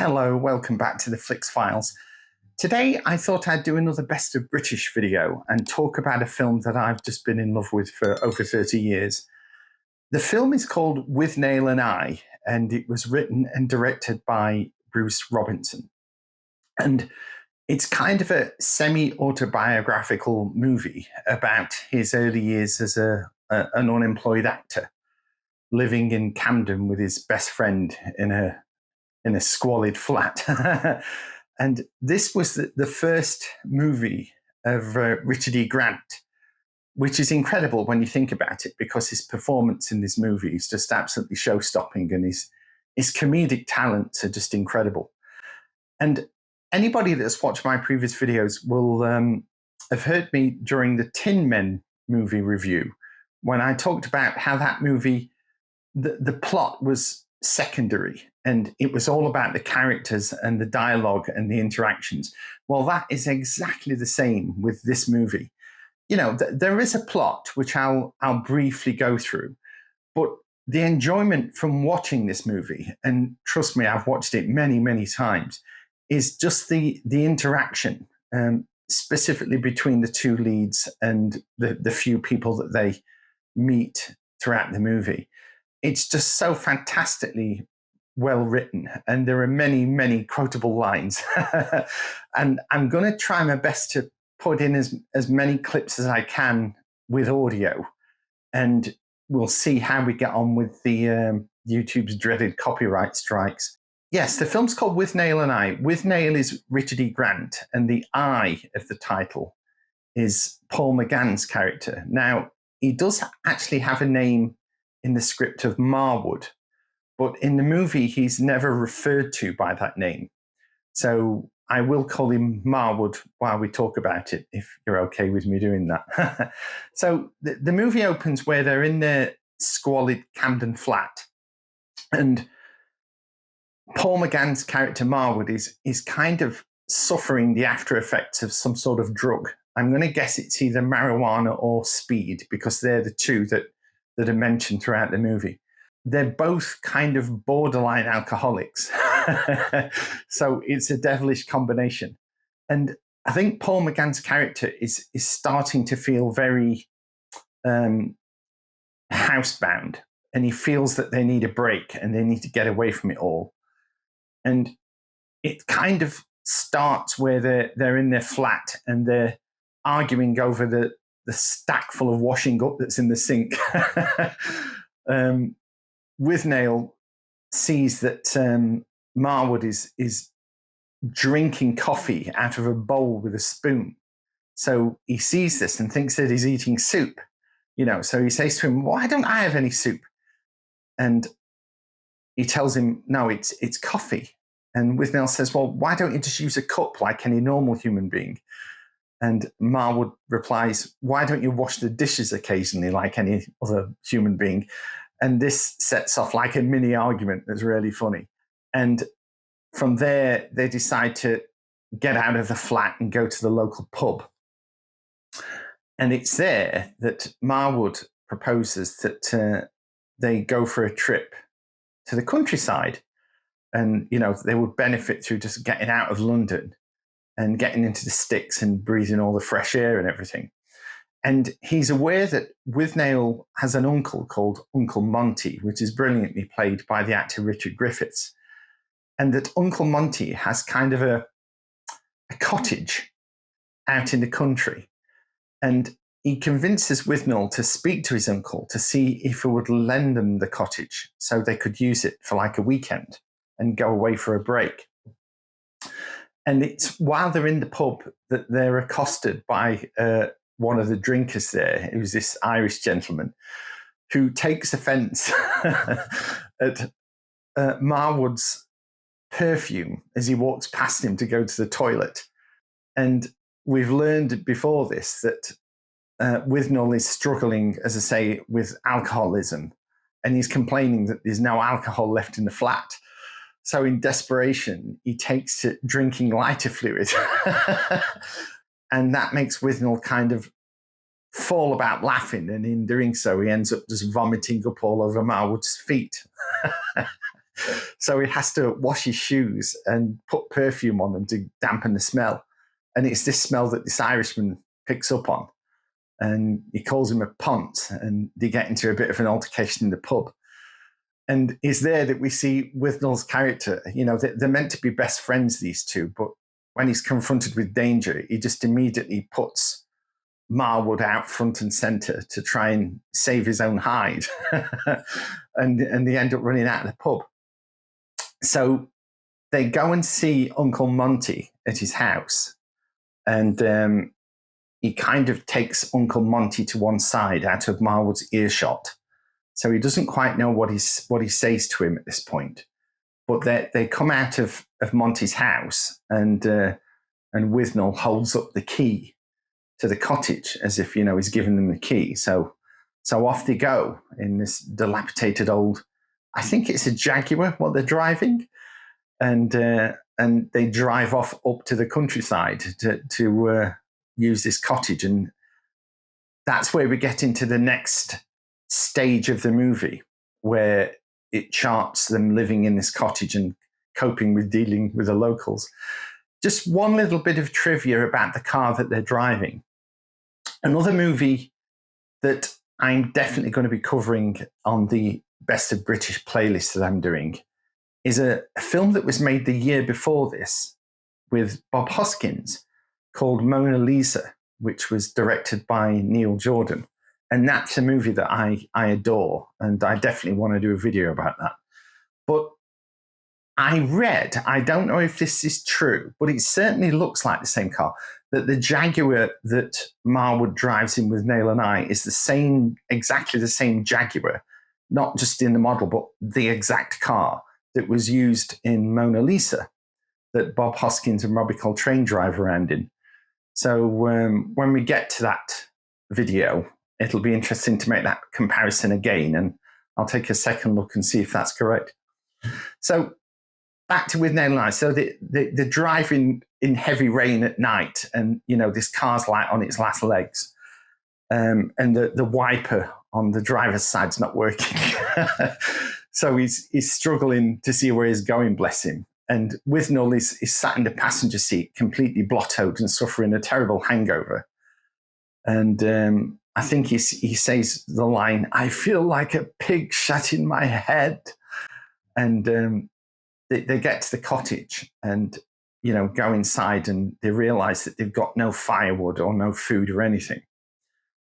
Hello, welcome back to the Flicks Files. Today I thought I'd do another Best of British video and talk about a film that I've just been in love with for over 30 years. The film is called Withnail I, and it was written and directed by Bruce Robinson. And it's kind of a semi-autobiographical movie about his early years as an unemployed actor, living in Camden with his best friend in a squalid flat. And this was the first movie of Richard E. Grant, which is incredible when you think about it, because his performance in this movie is just absolutely show-stopping, and his comedic talents are just incredible. And anybody that's watched my previous videos will have heard me during the Tin Men movie review, when I talked about how that movie, the plot was secondary, and it was all about the characters and the dialogue and the interactions. Well, that is exactly the same with this movie. You know, there is a plot which I'll briefly go through, but the enjoyment from watching this movie, and trust me, I've watched it many, many times, is just the interaction, specifically between the two leads and the few people that they meet throughout the movie. It's just so fantastically well written, and there are many, many quotable lines. And I'm going to try my best to put in as many clips as I can with audio, and we'll see how we get on with the YouTube's dreaded copyright strikes. Yes, the film's called Withnail I. Withnail is Richard E. Grant, and the I of the title is Paul McGann's character. Now, he does actually have a name in the script of Marwood, but in the movie he's never referred to by that name. So I will call him Marwood while we talk about it, if you're okay with me doing that. So the movie opens where they're in their squalid Camden flat, and Paul McGann's character Marwood is kind of suffering the after effects of some sort of drug. I'm going to guess it's either marijuana or speed, because they're the two that are mentioned throughout the movie. They're both kind of borderline alcoholics. So it's a devilish combination. And I think Paul McGann's character is starting to feel very housebound, and he feels that they need a break and they need to get away from it all. And it kind of starts where they're in their flat and they're arguing over the stack full of washing up that's in the sink. Withnail sees that Marwood is drinking coffee out of a bowl with a spoon. So he sees this and thinks that he's eating soup. You know, so he says to him, "Why don't I have any soup?" And he tells him, "No, it's coffee." And Withnail says, "Well, why don't you just use a cup like any normal human being?" And Marwood replies, "Why don't you wash the dishes occasionally like any other human being?" And this sets off like a mini argument that's really funny. And from there, they decide to get out of the flat and go to the local pub. And it's there that Marwood proposes that they go for a trip to the countryside. And, you know, they would benefit through just getting out of London and getting into the sticks and breathing all the fresh air and everything. And he's aware that Withnail has an uncle called Uncle Monty, which is brilliantly played by the actor Richard Griffiths. And that Uncle Monty has kind of a cottage out in the country. And he convinces Withnail to speak to his uncle to see if he would lend them the cottage so they could use it for like a weekend and go away for a break. And it's while they're in the pub that they're accosted by one of the drinkers there, who's this Irish gentleman, who takes offence at Marwood's perfume as he walks past him to go to the toilet. And we've learned before this that Withnail is struggling, as I say, with alcoholism, and he's complaining that there's no alcohol left in the flat. So in desperation, he takes to drinking lighter fluid. And that makes Withnail kind of fall about laughing. And in doing so, he ends up just vomiting up all over Marwood's feet. So he has to wash his shoes and put perfume on them to dampen the smell. And it's this smell that this Irishman picks up on. And he calls him a pont, and they get into a bit of an altercation in the pub. And it's there that we see Withnail's character. You know, they're meant to be best friends, these two, but when he's confronted with danger, he just immediately puts Marwood out front and center to try and save his own hide. and they end up running out of the pub. So they go and see Uncle Monty at his house, and he kind of takes Uncle Monty to one side out of Marwood's earshot. So he doesn't quite know what he says to him at this point. But they come out of Monty's house, and Withnail holds up the key to the cottage as if, you know, he's giving them the key. So off they go in this dilapidated old, I think it's a Jaguar what they're driving, and they drive off up to the countryside to use this cottage, and that's where we get into the next stage of the movie, where it charts them living in this cottage and coping with dealing with the locals. Just one little bit of trivia about the car that they're driving. Another movie that I'm definitely going to be covering on the Best of British playlist that I'm doing is a film that was made the year before this with Bob Hoskins called Mona Lisa, which was directed by Neil Jordan. And that's a movie that I adore, and I definitely want to do a video about that. But I read, I don't know if this is true, but it certainly looks like the same car, that the Jaguar that Marwood drives in Withnail I is exactly the same Jaguar, not just in the model, but the exact car that was used in Mona Lisa that Bob Hoskins and Robbie Coltrane drive around in. So when we get to that video, it'll be interesting to make that comparison again, and I'll take a second look and see if that's correct. So back to Withnail I. So they're driving in heavy rain at night, and, you know, this car's like on its last legs, and the wiper on the driver's side's not working. So he's struggling to see where he's going, bless him. And Withnail is sat in the passenger seat, completely blottoed and suffering a terrible hangover. And I think he says the line, "I feel like a pig shut in my head." And they get to the cottage and, you know, go inside, and they realize that they've got no firewood or no food or anything.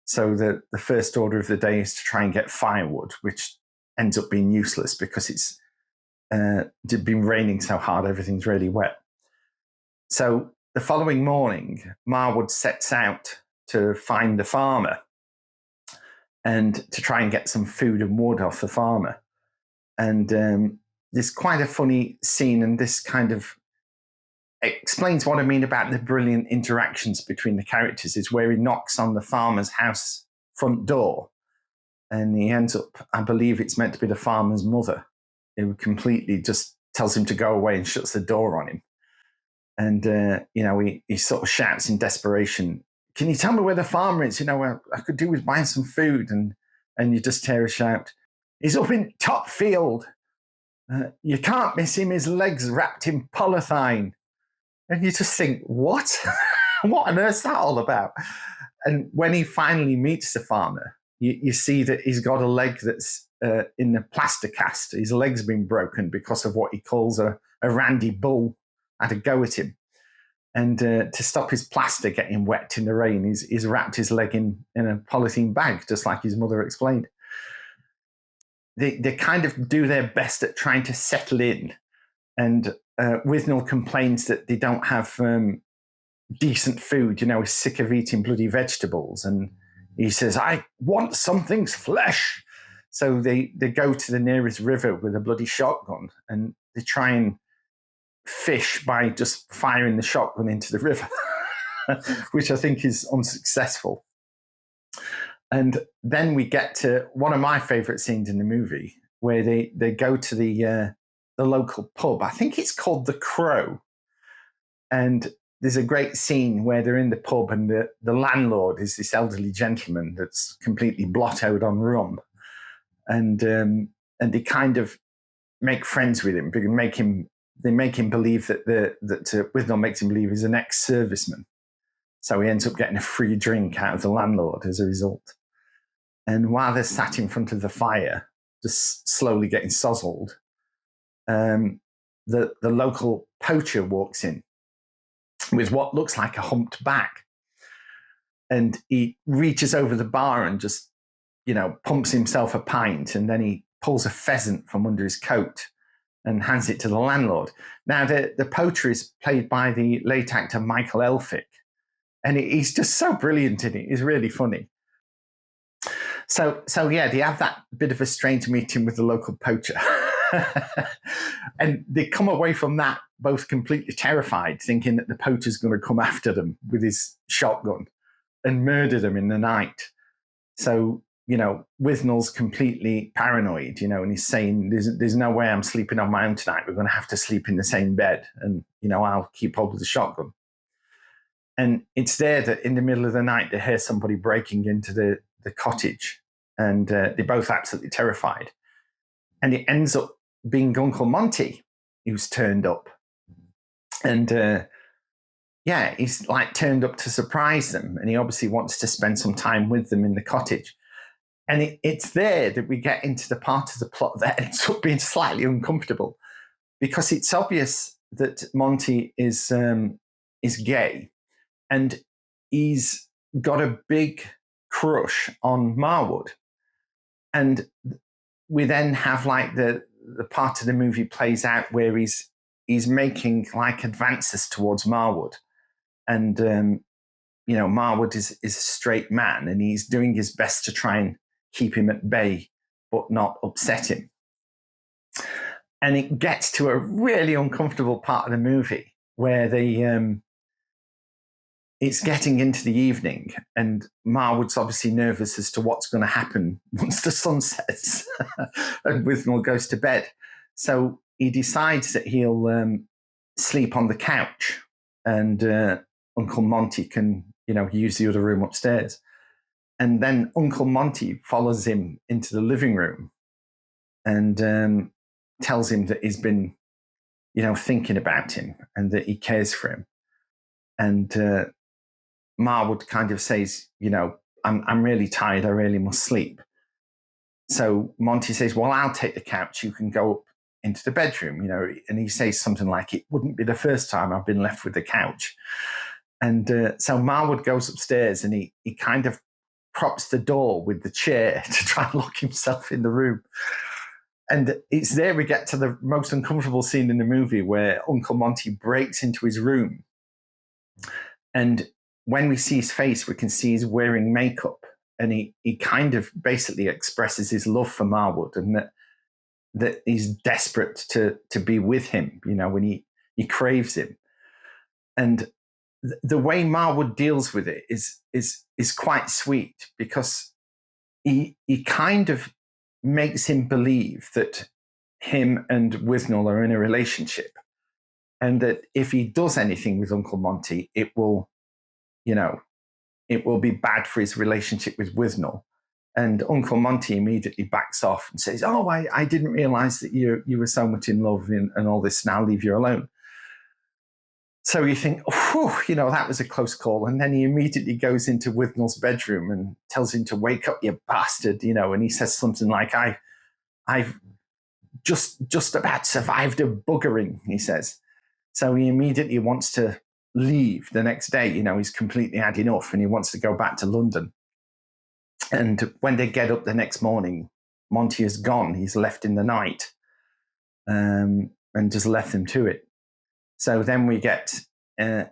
So the first order of the day is to try and get firewood, which ends up being useless because it's been raining so hard, everything's really wet. So the following morning, Marwood sets out to find the farmer and to try and get some food and wood off the farmer. And there's quite a funny scene, and this kind of explains what I mean about the brilliant interactions between the characters, is where he knocks on the farmer's house front door, and he ends up, I believe it's meant to be the farmer's mother, who completely just tells him to go away and shuts the door on him. And, you know, he sort of shouts in desperation, "Can you tell me where the farmer is? You know, I could do with buying some food." And you just hear a shout, "He's up in Topfield. You can't miss him. His legs wrapped in polythene." And you just think, what? What on earth's that all about? And when he finally meets the farmer, you see that he's got a leg that's in a plaster cast. His leg's been broken because of what he calls a randy bull had a go at him. And to stop his plaster getting wet in the rain, he's wrapped his leg in a polythene bag, just like his mother explained. They kind of do their best at trying to settle in. And Withnail complains that they don't have decent food. You know, he's sick of eating bloody vegetables. And he says, "I want something's flesh." So they go to the nearest river with a bloody shotgun, and they try and fish by just firing the shotgun into the river, which I think is unsuccessful. And then we get to one of my favorite scenes in the movie, where they go to the local pub. I think it's called the Crow. And there's a great scene where they're in the pub, and the landlord is this elderly gentleman that's completely blottoed on rum. And they kind of make friends with him. They make him believe that Withnail makes him believe he's an ex-serviceman. So he ends up getting a free drink out of the landlord as a result. And while they're sat in front of the fire, just slowly getting sozzled, the local poacher walks in with what looks like a humped back. And he reaches over the bar and just, pumps himself a pint, and then he pulls a pheasant from under his coat and hands it to the landlord. Now, the poacher is played by the late actor Michael Elphick, and he's just so brilliant in it. He's really funny. So yeah, they have that bit of a strange meeting with the local poacher. And they come away from that both completely terrified, thinking that the poacher's going to come after them with his shotgun and murder them in the night. So, Withnail's completely paranoid, and he's saying, there's no way I'm sleeping on my own tonight. We're going to have to sleep in the same bed, and, I'll keep hold of the shotgun. And it's there that in the middle of the night, they hear somebody breaking into the cottage, and they're both absolutely terrified. And it ends up being Uncle Monty who's turned up. And he's like turned up to surprise them. And he obviously wants to spend some time with them in the cottage. And it's there that we get into the part of the plot that ends up being slightly uncomfortable, because it's obvious that Monty is gay, and he's got a big crush on Marwood. And we then have like the part of the movie plays out where he's making like advances towards Marwood. And, Marwood is a straight man, and he's doing his best to try and keep him at bay, but not upset him. And it gets to a really uncomfortable part of the movie where it's getting into the evening, and Marwood's obviously nervous as to what's going to happen once the sun sets and Withnail goes to bed. So he decides that he'll sleep on the couch, and Uncle Monty can, use the other room upstairs. And then Uncle Monty follows him into the living room and tells him that he's been, thinking about him and that he cares for him. And Marwood kind of says, I'm really tired. I really must sleep. So Monty says, well, I'll take the couch. You can go up into the bedroom, and he says something like, it wouldn't be the first time I've been left with the couch. And so Marwood goes upstairs, and he kind of props the door with the chair to try and lock himself in the room. And it's there we get to the most uncomfortable scene in the movie, where Uncle Monty breaks into his room. And when we see his face, we can see he's wearing makeup. And he kind of basically expresses his love for Marwood, and that he's desperate to be with him, when he craves him. And the way Marwood deals with it is quite sweet, because he kind of makes him believe that him and Withnail are in a relationship, and that if he does anything with Uncle Monty, it will be bad for his relationship with Withnail. And Uncle Monty immediately backs off and says, oh, I didn't realize that you were so much in love and all this, and I'll leave you alone. So you think, that was a close call. And then he immediately goes into Withnail's bedroom and tells him to wake up, you bastard, and he says something like, I've just about survived a buggering, he says. So he immediately wants to leave the next day. He's completely had enough, and he wants to go back to London. And when they get up the next morning, Monty is gone. He's left in the night, and just left them to it. So then we get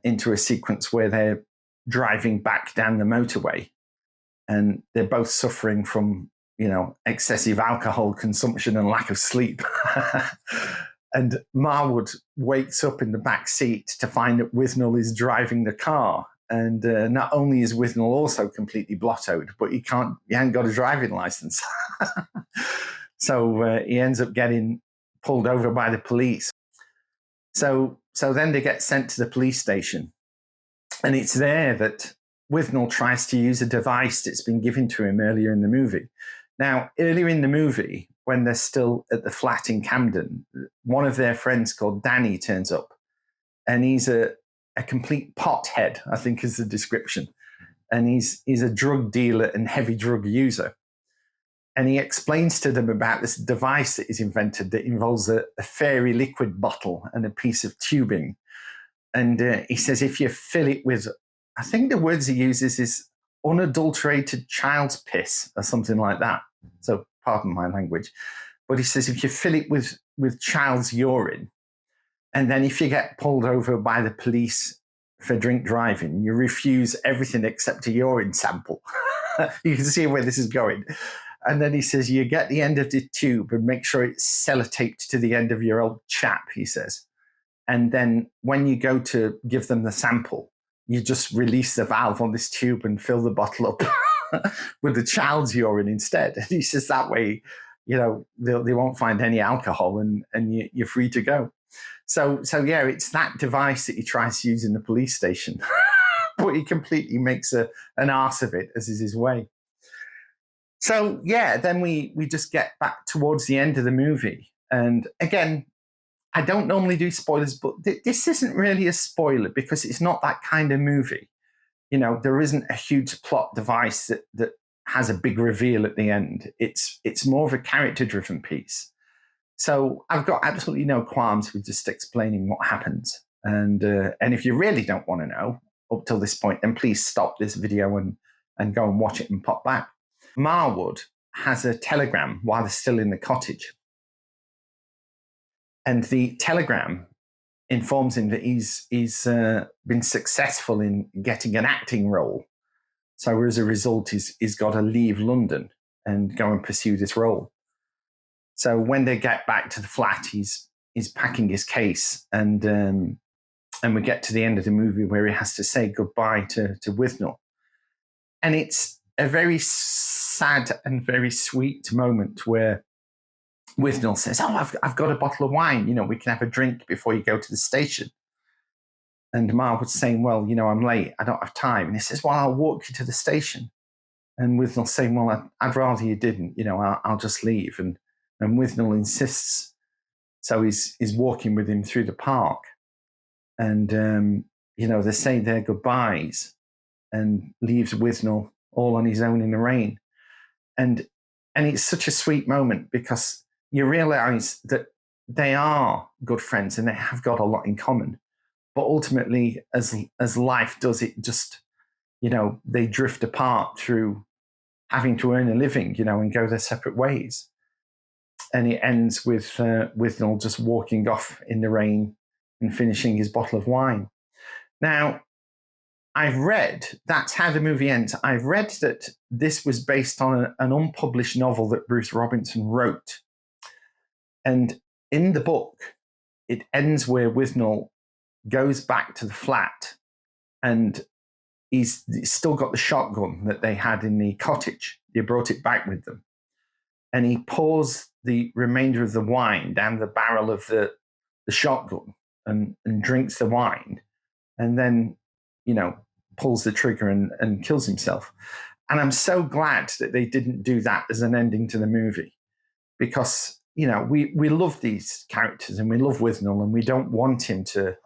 into a sequence where they're driving back down the motorway, and they're both suffering from, excessive alcohol consumption and lack of sleep. And Marwood wakes up in the back seat to find that Withnail is driving the car. And not only is Withnail also completely blottoed, but he hasn't got a driving license. So he ends up getting pulled over by the police. So then they get sent to the police station. And it's there that Withnail tries to use a device that's been given to him earlier in the movie. Now, earlier in the movie, when they're still at the flat in Camden, one of their friends called Danny turns up, and he's a complete pothead, I think is the description. And he's a drug dealer and heavy drug user. And he explains to them about this device that he's invented that involves a fairy liquid bottle and a piece of tubing. And he says if you fill it with, I think the words he uses is unadulterated child's piss or something like that. So pardon my language. But he says if you fill it with child's urine, and then if you get pulled over by the police for drink driving, you refuse everything except a urine sample. You can see where this is going. And then he says, you get the end of the tube and make sure it's sellotaped to the end of your old chap, he says. And then when you go to give them the sample, you just release the valve on this tube and fill the bottle up with the child's urine instead. And he says that way, they won't find any alcohol and you're free to go. So yeah, it's that device that he tries to use in the police station, but he completely makes an arse of it, as is his way. So yeah, then we just get back towards the end of the movie. And again, I don't normally do spoilers, but this isn't really a spoiler because it's not that kind of movie. There isn't a huge plot device that has a big reveal at the end. It's more of a character-driven piece. So I've got absolutely no qualms with just explaining what happens. And if you really don't want to know up till this point, then please stop this video and go and watch it and pop back. Marwood has a telegram while they're still in the cottage. And the telegram informs him that he's been successful in getting an acting role. So as a result, he's got to leave London and go and pursue this role. So when they get back to the flat, he's packing his case, and we get to the end of the movie where he has to say goodbye to Withnail. And it's a very sad and very sweet moment where Withnail says, "Oh, I've got a bottle of wine. We can have a drink before you go to the station." And Marwood's saying, "Well, I'm late. I don't have time." And he says, "Well, I'll walk you to the station." And Withnail's saying, "Well, I'd rather you didn't. I'll just leave." And Withnail insists. So he's walking with him through the park. And, they say their goodbyes and leaves Withnail all on his own in the rain. And it's such a sweet moment because you realize that they are good friends and they have got a lot in common. But ultimately, as life does, it just, they drift apart through having to earn a living, and go their separate ways. And it ends with Withnail just walking off in the rain and finishing his bottle of wine. Now, I've read, that's how the movie ends. I've read that this was based on an unpublished novel that Bruce Robinson wrote. And in the book, it ends where Withnail goes back to the flat and he's still got the shotgun that they had in the cottage. They brought it back with them. And he pours the remainder of the wine down the barrel of the shotgun and drinks the wine, and then, pulls the trigger and kills himself. And I'm so glad that they didn't do that as an ending to the movie, because, we love these characters and we love Withnail and we don't want him to,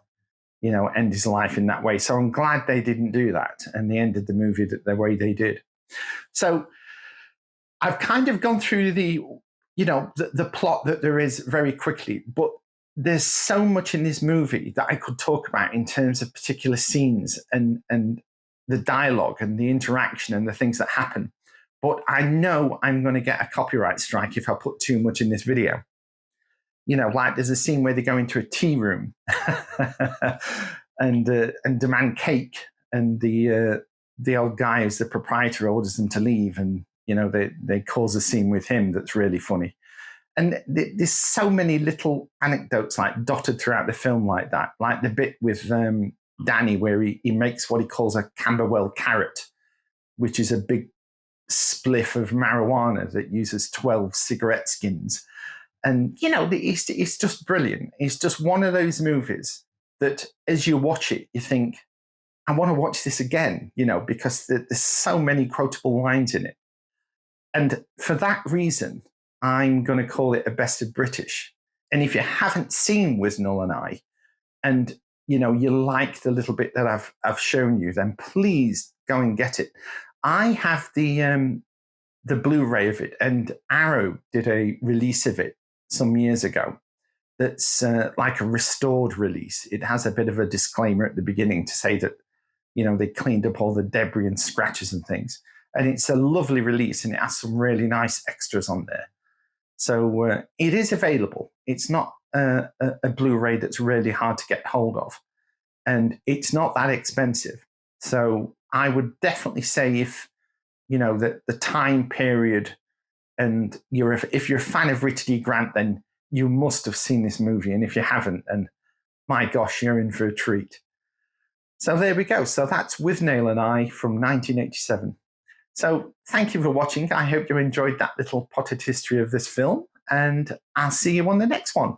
end his life in that way. So I'm glad they didn't do that and they ended the movie the way they did. So I've kind of gone through the plot that there is very quickly, but there's so much in this movie that I could talk about in terms of particular scenes and the dialogue and the interaction and the things that happen. But I know I'm going to get a copyright strike if I put too much in this video. Like there's a scene where they go into a tea room and demand cake, and the old guy who's the proprietor orders them to leave, and they cause a scene with him that's really funny. And there's so many little anecdotes like dotted throughout the film like that, like the bit with Danny where he makes what he calls a Camberwell carrot, which is a big spliff of marijuana that uses 12 cigarette skins. And, it's just brilliant. It's just one of those movies that as you watch it, you think, I want to watch this again, because there's so many quotable lines in it. And for that reason, I'm going to call it a best of British. And if you haven't seen Withnail I, and you like the little bit that I've shown you, then please go and get it. I have the Blu-ray of it, and Arrow did a release of it some years ago. That's like a restored release. It has a bit of a disclaimer at the beginning to say that they cleaned up all the debris and scratches and things. And it's a lovely release, and it has some really nice extras on there. So it is available. It's not a Blu-ray that's really hard to get hold of, and it's not that expensive. So I would definitely say if the time period, and if you're a fan of Richard E. Grant, then you must have seen this movie. And if you haven't, then my gosh, you're in for a treat. So there we go. So that's Withnail I from 1987. So thank you for watching. I hope you enjoyed that little potted history of this film, and I'll see you on the next one.